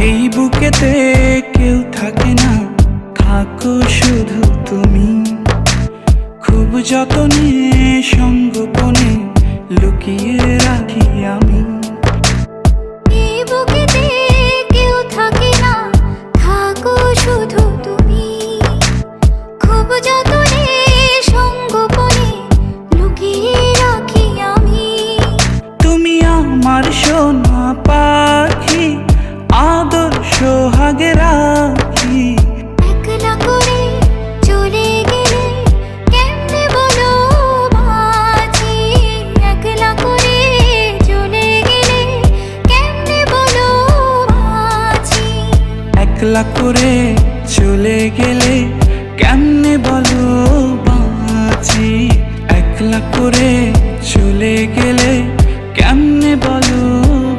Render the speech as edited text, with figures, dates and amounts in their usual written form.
এই বুকেতে কেউ থাকে না, থাকো শুধু তুমি। খুব যতনে সঙ্গোপনে লুকিয়ে রাখি আমি। এই বুকেতে কেউ থাকে না, থাকো শুধু তুমি। খুব যতনে সঙ্গোপনে লুকিয়ে রাখি আমি। তুমি আমার সোনা পাখি, আদর সোহাগে রাখি। একলা করে চলে গেলে কেমনে বলো বাঁচি। একলা করে চলে গেলে কেমনে বলো বাঁচি। একলা করে চলে গেলে কেমনে বলো বাঁচি। একলা করে চলে গেলে কেমনে বলো